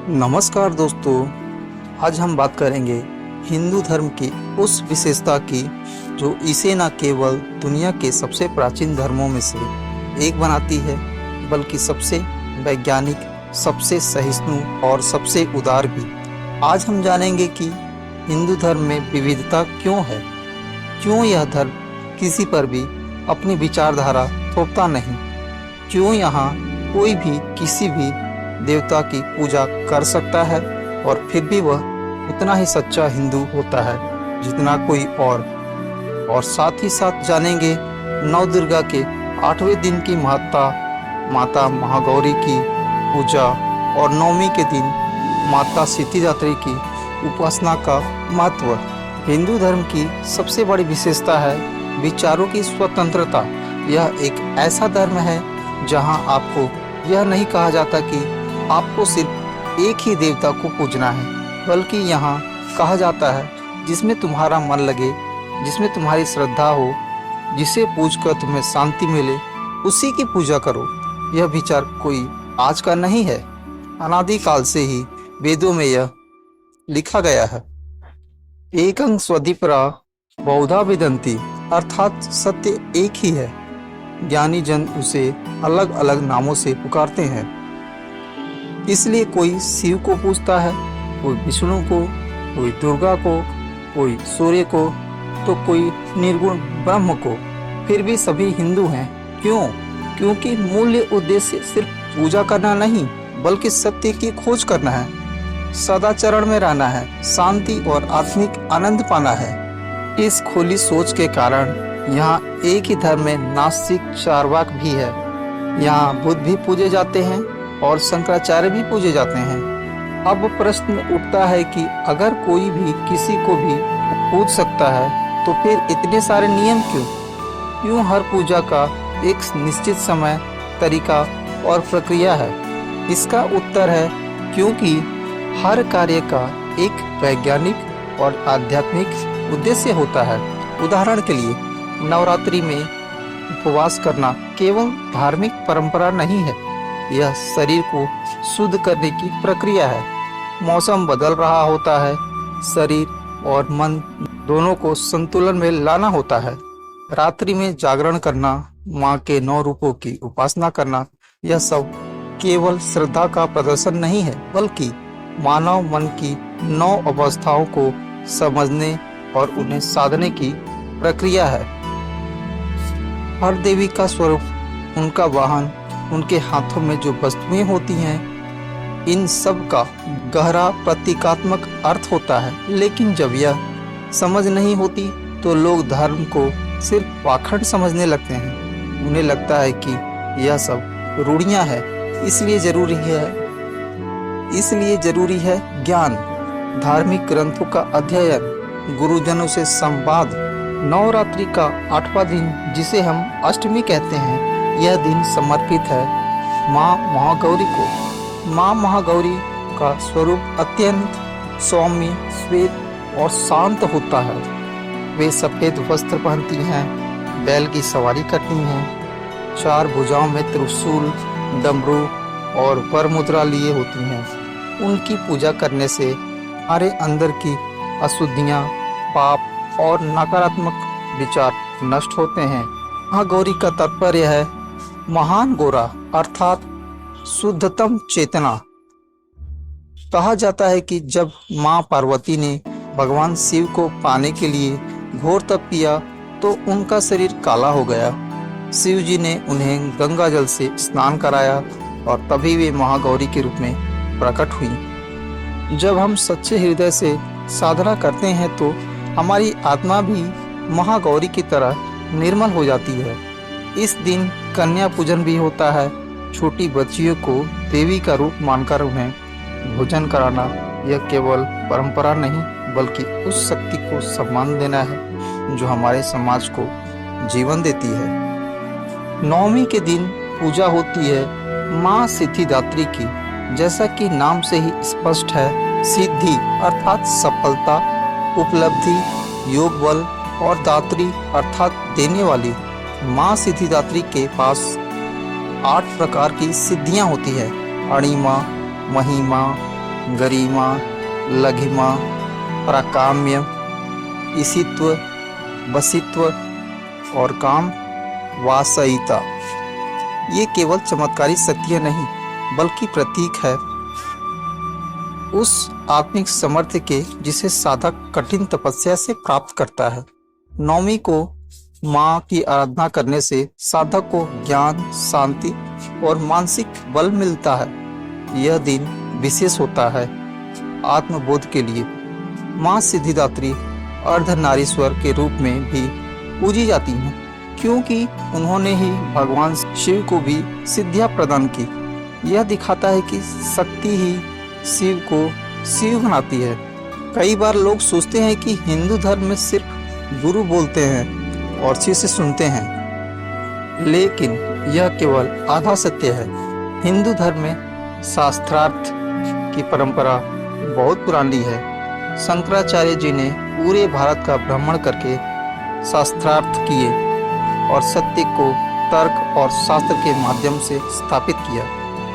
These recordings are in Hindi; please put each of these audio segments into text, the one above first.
नमस्कार दोस्तों। आज हम बात करेंगे हिंदू धर्म की उस विशेषता की जो इसे न केवल दुनिया के सबसे प्राचीन धर्मों में से एक बनाती है, बल्कि सबसे वैज्ञानिक, सबसे सहिष्णु और सबसे उदार भी। आज हम जानेंगे कि हिंदू धर्म में विविधता क्यों है, क्यों यह धर्म किसी पर भी अपनी विचारधारा थोपता नहीं, क्यों यहाँ कोई भी किसी भी देवता की पूजा कर सकता है और फिर भी वह उतना ही सच्चा हिंदू होता है जितना कोई और साथ ही साथ जानेंगे नौ दुर्गा के 8वें दिन की महत्ता, माता महागौरी की पूजा और नवमी के दिन माता सिद्धिदात्री की उपासना का महत्व। हिंदू धर्म की सबसे बड़ी विशेषता है विचारों की स्वतंत्रता। यह एक ऐसा धर्म है जहां आपको यह नहीं कहा जाता कि आपको सिर्फ एक ही देवता को पूजना है, बल्कि यहाँ कहा जाता है जिसमें तुम्हारा मन लगे, जिसमें तुम्हारी श्रद्धा हो, जिसे पूजकर तुम्हें शांति मिले, उसी की पूजा करो। यह विचार कोई आज का नहीं है, अनादिकाल से ही वेदों में यह लिखा गया है। एकं स्वधिपरा बहुधा विदन्ति, अर्थात सत्य एक ही है, ज्ञानी जन उसे अलग अलग नामों से पुकारते हैं। इसलिए कोई शिव को पूजता है, कोई विष्णु को, कोई दुर्गा को, कोई सूर्य को, तो कोई निर्गुण ब्रह्म को। फिर भी सभी हिंदू हैं। क्यों? क्योंकि मूल्य उद्देश्य सिर्फ पूजा करना नहीं, बल्कि सत्य की खोज करना है, सदाचरण में रहना है, शांति और आत्मिक आनंद पाना है। इस खुली सोच के कारण यहाँ एक ही धर्म में नास्तिक चार्वाक भी है। यहाँ बुद्ध भी पूजे जाते हैं और शंकराचार्य भी पूजे जाते हैं। अब प्रश्न उठता है कि अगर कोई भी किसी को भी पूज सकता है तो फिर इतने सारे नियम क्यों? क्यों हर पूजा का एक निश्चित समय, तरीका और प्रक्रिया है? इसका उत्तर है क्योंकि हर कार्य का एक वैज्ञानिक और आध्यात्मिक उद्देश्य होता है। उदाहरण के लिए नवरात्रि में उपवास करना केवल धार्मिक परंपरा नहीं है, यह शरीर को शुद्ध करने की प्रक्रिया है। मौसम बदल रहा होता है, शरीर और मन दोनों को संतुलन में लाना होता है। रात्रि में जागरण करना, माँ के 9 रूपों की उपासना करना, यह सब केवल श्रद्धा का प्रदर्शन नहीं है, बल्कि मानव मन की 9 अवस्थाओं को समझने और उन्हें साधने की प्रक्रिया है। हर देवी का स्वरूप, उनका वाहन, उनके हाथों में जो वस्तुएं होती हैं, इन सब का गहरा प्रतीकात्मक अर्थ होता है। लेकिन जब यह समझ नहीं होती तो लोग धर्म को सिर्फ पाखंड समझने लगते हैं। उन्हें लगता है कि यह सब रूढ़ियां हैं, इसलिए जरूरी है ज्ञान, धार्मिक ग्रंथों का अध्ययन, गुरुजनों से संवाद। नवरात्रि का 8वां दिन, जिसे हम अष्टमी कहते हैं, यह दिन समर्पित है माँ महागौरी को। माँ महागौरी का स्वरूप अत्यंत सौम्य, श्वेत और शांत होता है। वे सफेद वस्त्र पहनती हैं, बैल की सवारी करती हैं, 4 भुजाओं में त्रिशूल, डमरू और वरमुद्रा लिए होती हैं। उनकी पूजा करने से हमारे अंदर की अशुद्धियाँ, पाप और नकारात्मक विचार नष्ट होते हैं। महागौरी का तात्पर्य है महान गौरा, अर्थात शुद्धतम चेतना। कहा जाता है कि जब माँ पार्वती ने भगवान शिव को पाने के लिए घोर तप किया तो उनका शरीर काला हो गया। शिव जी ने उन्हें गंगा जल से स्नान कराया और तभी वे महागौरी के रूप में प्रकट हुई। जब हम सच्चे हृदय से साधना करते हैं तो हमारी आत्मा भी महागौरी की तरह निर्मल हो जाती है। इस दिन कन्या पूजन भी होता है। छोटी बच्चियों को देवी का रूप मानकर उन्हें भोजन कराना यह केवल परंपरा नहीं, बल्कि उस शक्ति को सम्मान देना है जो हमारे समाज को जीवन देती है। नवमी के दिन पूजा होती है माँ सिद्धिदात्री की। जैसा कि नाम से ही स्पष्ट है, सिद्धि अर्थात सफलता, उपलब्धि, योग बल और दात्री अर्थात देने वाली। माँ सिद्धिदात्री के पास 8 प्रकार की सिद्धियां होती है। अणिमा, महिमा, गरिमा, लघिमा, प्राकाम्य, ईशित्व, वशित्व और काम, वासयिता। ये केवल चमत्कारी शक्तियाँ नहीं बल्कि प्रतीक है उस आत्मिक सामर्थ्य के जिसे साधक कठिन तपस्या से प्राप्त करता है। नवमी को माँ की आराधना करने से साधक को ज्ञान, शांति और मानसिक बल मिलता है। यह दिन विशेष होता है आत्मबोध के लिए। माँ सिद्धिदात्री अर्धनारीश्वर के रूप में भी पूजी जाती हैं, क्योंकि उन्होंने ही भगवान शिव को भी सिद्धियां प्रदान की। यह दिखाता है कि शक्ति ही शिव को शिव बनाती है। कई बार लोग सोचते हैं कि हिंदू धर्म में सिर्फ गुरु बोलते हैं और शिष्य सुनते हैं, लेकिन यह केवल आधा सत्य है। हिंदू धर्म में शास्त्रार्थ की परंपरा बहुत पुरानी है। शंकराचार्य जी ने पूरे भारत का भ्रमण करके शास्त्रार्थ किए और सत्य को तर्क और शास्त्र के माध्यम से स्थापित किया।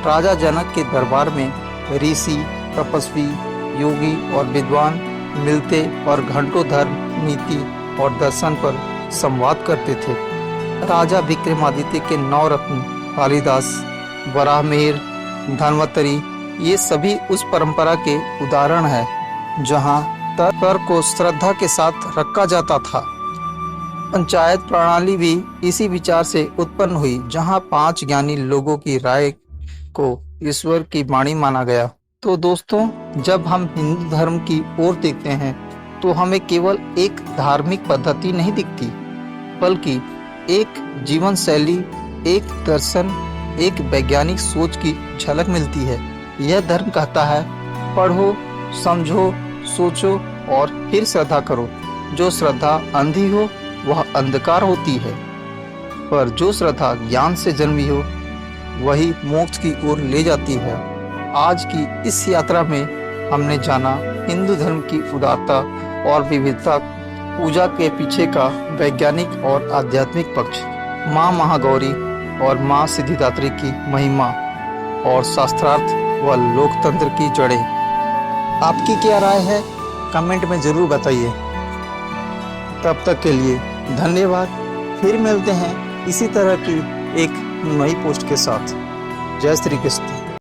राजा जनक के दरबार में ऋषि, तपस्वी, योगी और विद्वान मिलते और घंटों धर्म, नीति और दर्शन पर संवाद करते थे। राजा विक्रमादित्य के 9 रत्न कालिदास, वराहमिहिर, धन्वंतरी, ये सभी उस परंपरा के उदाहरण हैं जहाँ तर्क को श्रद्धा के साथ रखा जाता था। पंचायत प्रणाली भी इसी विचार से उत्पन्न हुई, जहां 5 ज्ञानी लोगों की राय को ईश्वर की वाणी माना गया। तो दोस्तों, जब हम हिंदू धर्म की ओर देखते हैं तो हमें केवल एक धार्मिक पद्धति नहीं दिखती, बल्कि एक जीवन शैली, एक दर्शन, एक वैज्ञानिक सोच की झलक मिलती है। यह धर्म कहता है, पढ़ो, समझो, सोचो और फिर श्रद्धा करो। जो श्रद्धा अंधी हो वह अंधकार होती है, पर जो श्रद्धा ज्ञान से जन्मी हो वही मोक्ष की ओर ले जाती है। आज की इस यात्रा में हमने जाना हिंदू धर्म की उदारता और विविधता, पूजा के पीछे का वैज्ञानिक और आध्यात्मिक पक्ष, माँ महागौरी और माँ सिद्धिदात्री की महिमा और शास्त्रार्थ व लोकतंत्र की जड़ें। आपकी क्या राय है? कमेंट में ज़रूर बताइए। तब तक के लिए धन्यवाद। फिर मिलते हैं इसी तरह की एक नई पोस्ट के साथ। जय श्री कृष्ण।